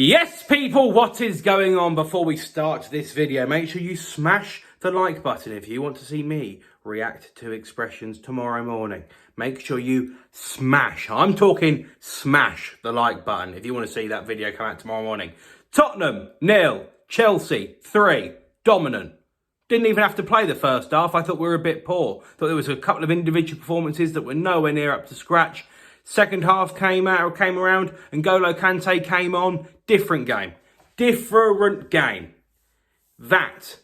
Yes, people, what is going on? Before we start this video, make sure you smash the like button if you want to see me react to expressions tomorrow morning. Make sure you smash, I'm talking smash the like button if you want to see that video come out tomorrow morning. Tottenham, 0. Chelsea, 3. Dominant. Didn't even have to play the first half. I thought we were a bit poor. Thought there was a couple of individual performances that were nowhere near up to scratch. Second half came around, and N'Golo Kante came on. Different game. Different game. That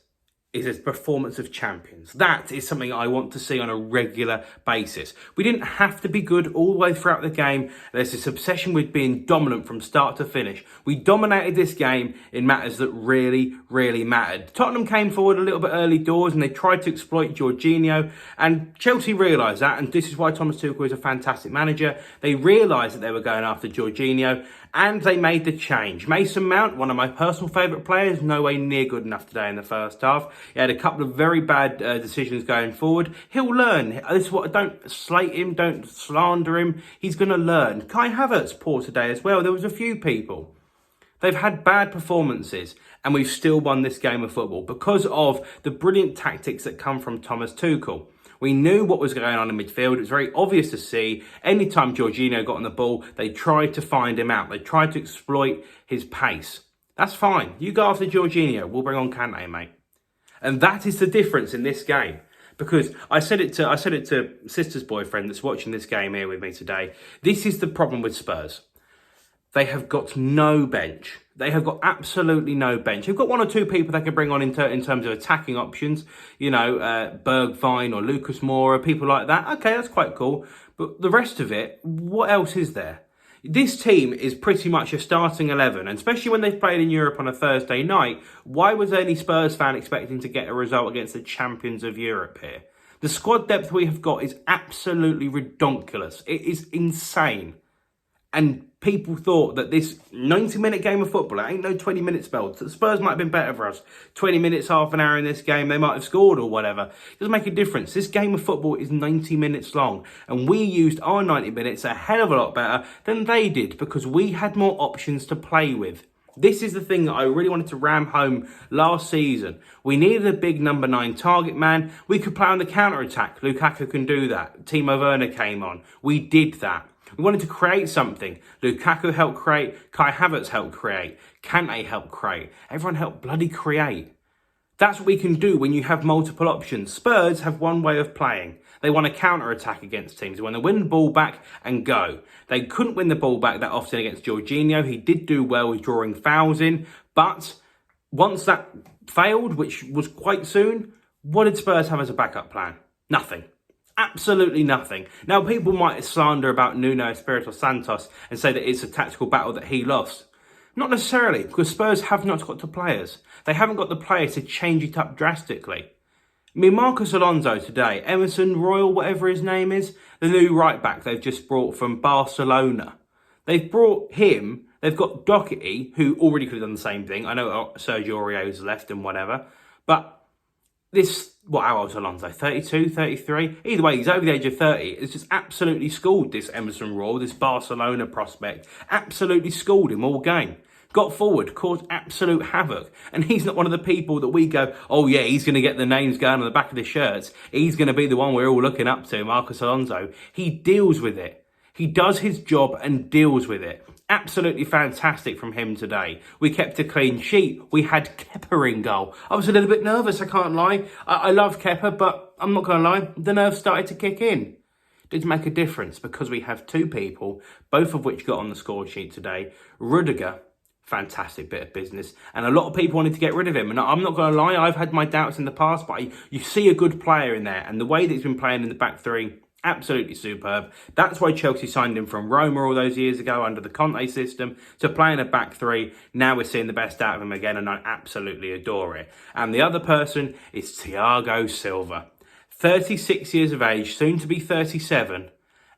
is a performance of champions. That is something I want to see on a regular basis. We didn't have to be good all the way throughout the game. There's this obsession with being dominant from start to finish. We dominated this game in matters that really, really mattered. Tottenham came forward a little bit early doors and they tried to exploit Jorginho, and Chelsea realised that, and this is why Thomas Tuchel is a fantastic manager. They realised that they were going after Jorginho, and they made the change. Mason Mount, one of my personal favourite players, no way near good enough today in the first half. He had a couple of very bad decisions going forward. He'll learn. This is what, don't slate him, don't slander him. He's going to learn. Kai Havertz poor today as well. There was a few people. They've had bad performances, and we've still won this game of football because of the brilliant tactics that come from Thomas Tuchel. We knew what was going on in midfield. It was very obvious to see. Anytime Jorginho got on the ball, they tried to find him out. They tried to exploit his pace. That's fine. You go after Jorginho. We'll bring on Kante, mate. And that is the difference in this game. Because I said it to sister's boyfriend that's watching this game here with me today. This is the problem with Spurs. They have got no bench. They have got absolutely no bench. They've got one or two people they can bring on in terms of attacking options. You know, Bergwijn or Lucas Moura, people like that. Okay, that's quite cool. But the rest of it, what else is there? This team is pretty much a starting 11, and especially when they've played in Europe on a Thursday night, why was any Spurs fan expecting to get a result against the champions of Europe here? The squad depth we have got is absolutely redonkulous. It is insane. And people thought that this 90-minute game of football, it ain't no 20-minute spell. The Spurs might have been better for us. 20 minutes, half an hour in this game, they might have scored or whatever. It doesn't make a difference. This game of football is 90 minutes long. And we used our 90 minutes a hell of a lot better than they did because we had more options to play with. This is the thing that I really wanted to ram home last season. We needed a big number 9 target man. We could play on the counter-attack. Lukaku can do that. Timo Werner came on. We did that. We wanted to create something. Lukaku helped create. Kai Havertz helped create. Kante helped create. Everyone helped bloody create. That's what we can do when you have multiple options. Spurs have one way of playing. They want to counter-attack against teams. They want to win the ball back and go. They couldn't win the ball back that often against Jorginho. He did do well with drawing fouls in. But once that failed, which was quite soon, what did Spurs have as a backup plan? Nothing. Absolutely nothing. Now, people might slander about Nuno Espirito Santos and say that it's a tactical battle that he lost. Not necessarily, because Spurs have not got the players. They haven't got the players to change it up drastically. I mean, Marcos Alonso today, Emerson Royal, whatever his name is, the new right-back they've just brought from Barcelona. They've brought him. They've got Doherty, who already could have done the same thing. I know Sergio Aurier's left and whatever. But how old's Alonso? 32, 33? Either way, he's over the age of 30. It's just absolutely schooled this Emerson Royal, this Barcelona prospect. Absolutely schooled him all game. Got forward, caused absolute havoc. And he's not one of the people that we go, oh yeah, he's going to get the names going on the back of the shirts. He's going to be the one we're all looking up to, Marcos Alonso. He deals with it. He does his job and deals with it. Absolutely fantastic from him today. We kept a clean sheet. We had Kepa in goal. I was a little bit nervous, I can't lie. I love Kepa, but I'm not going to lie, the nerves started to kick in. Did make a difference because we have two people, both of which got on the score sheet today. Rudiger, fantastic bit of business. And a lot of people wanted to get rid of him. And I'm not going to lie, I've had my doubts in the past, but you see a good player in there. And the way that he's been playing in the back three, absolutely superb. That's why Chelsea signed him from Roma all those years ago under the Conte system to play in a back three. Now we're seeing the best out of him again, and I absolutely adore it. And the other person is Thiago Silva. 36 years of age, soon to be 37.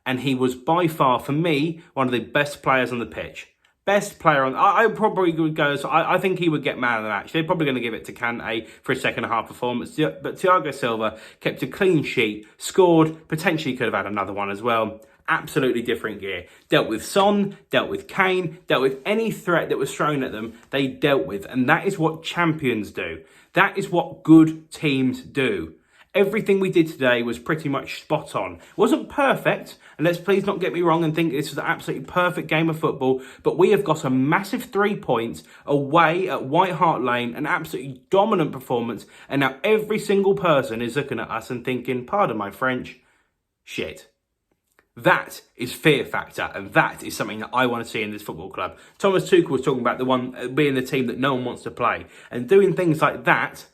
And he was by far, for me, one of the best players on the pitch. Best player on... I probably would go... So I think he would get man of the match. They're probably going to give it to Kante for his second half performance. But Thiago Silva kept a clean sheet, scored, potentially could have had another one as well. absolutely different gear. Dealt with Son, dealt with Kane, dealt with any threat that was thrown at them, they dealt with. And that is what champions do. That is what good teams do. Everything we did today was pretty much spot on. It wasn't perfect, and let's please not get me wrong and think this was an absolutely perfect game of football, but we have got a massive 3 points away at White Hart Lane, an absolutely dominant performance, and now every single person is looking at us and thinking, pardon my French, shit. That is fear factor, and that is something that I want to see in this football club. Thomas Tuchel was talking about the one being the team that no one wants to play, and doing things like that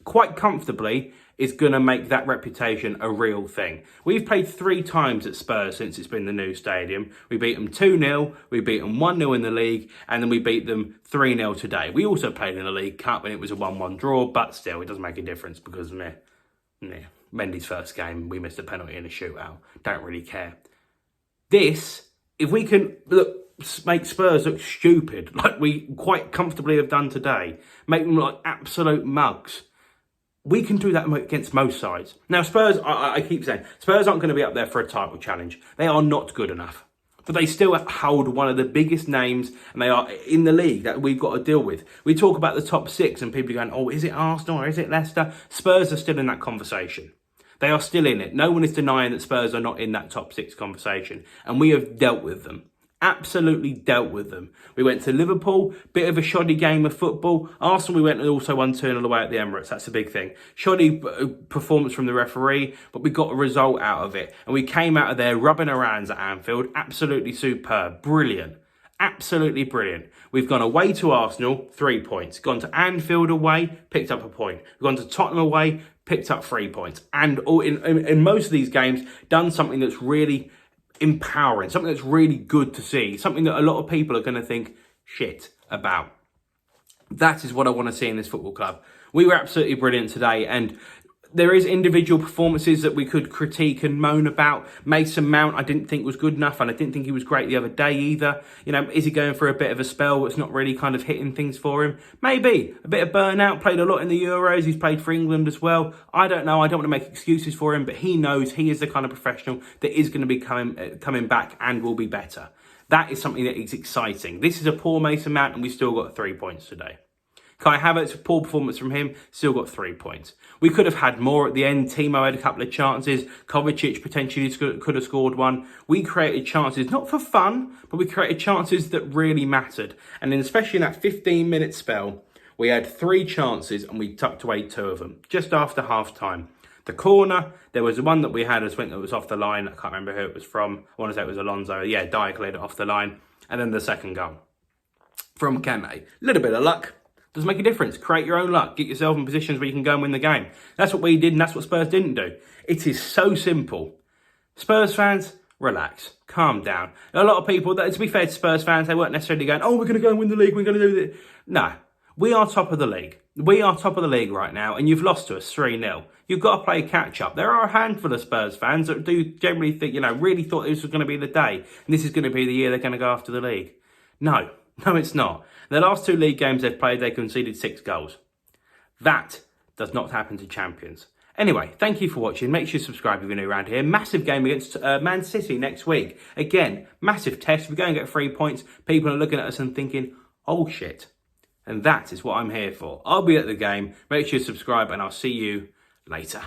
quite comfortably is going to make that reputation a real thing. We've played 3 times at Spurs since it's been the new stadium. We beat them 2-0, we beat them 1-0 in the league, and then we beat them 3-0 today. We also played in the League Cup and it was a 1-1 draw, but still, it doesn't make a difference because Mendy's first game, we missed a penalty in a shootout. Don't really care. This, if we can make Spurs look stupid, like we quite comfortably have done today, make them look like absolute mugs, we can do that against most sides. Now, Spurs, I keep saying, Spurs aren't going to be up there for a title challenge. They are not good enough. But they still hold one of the biggest names, and they are in the league that we've got to deal with. We talk about the top 6, and people are going, oh, is it Arsenal or is it Leicester? Spurs are still in that conversation. They are still in it. No one is denying that Spurs are not in that top 6 conversation. And we have dealt with them. Absolutely dealt with them. We went to Liverpool, bit of a shoddy game of football. Arsenal, we went and also won 2-0 away at the Emirates. That's a big thing. Shoddy performance from the referee, but we got a result out of it. And we came out of there rubbing our hands at Anfield. Absolutely superb. Brilliant. Absolutely brilliant. We've gone away to Arsenal, 3 points. Gone to Anfield away, picked up a point. We've gone to Tottenham away, picked up 3 points. And in most of these games, done something that's really empowering, something that's really good to see, something that a lot of people are going to think shit about. That is what I want to see in this football club. We were absolutely brilliant today, and there is individual performances that we could critique and moan about. Mason Mount, I didn't think was good enough, and I didn't think he was great the other day either. You know, is he going for a bit of a spell that's not really kind of hitting things for him? Maybe. A bit of burnout, played a lot in the Euros, he's played for England as well. I don't know, I don't want to make excuses for him, but he knows he is the kind of professional that is going to be coming back and will be better. That is something that is exciting. This is a poor Mason Mount, and we still got 3 points today. Kai Havertz, a poor performance from him, still got 3 points. We could have had more at the end. Timo had a couple of chances. Kovacic potentially could have scored one. We created chances, not for fun, but we created chances that really mattered. And then especially in that 15-minute spell, we had 3 chances and we tucked away 2 of them, just after half-time. The corner, there was one that we had, I think that was off the line. I can't remember who it was from. I want to say it was Alonso. Yeah, Dyer cleared it off the line. And then the second goal from Kane. A little bit of luck. Doesn't make a difference. Create your own luck. Get yourself in positions where you can go and win the game. That's what we did, and that's what Spurs didn't do. It is so simple. Spurs fans, relax. Calm down. A lot of people, to be fair to Spurs fans, they weren't necessarily going, oh, we're going to go and win the league, we're going to do this. No, we are top of the league. We are top of the league right now, and you've lost to us 3-0. You've got to play catch-up. There are a handful of Spurs fans that do generally think, really thought this was going to be the day, and this is going to be the year they're going to go after the league. No, it's not. The last 2 league games they've played, they conceded 6 goals. That does not happen to champions. Anyway, thank you for watching. Make sure you subscribe if you're new around here. Massive game against Man City next week. Again, massive test. We're going to get 3 points. People are looking at us and thinking, oh shit. And that is what I'm here for. I'll be at the game. Make sure you subscribe, and I'll see you later.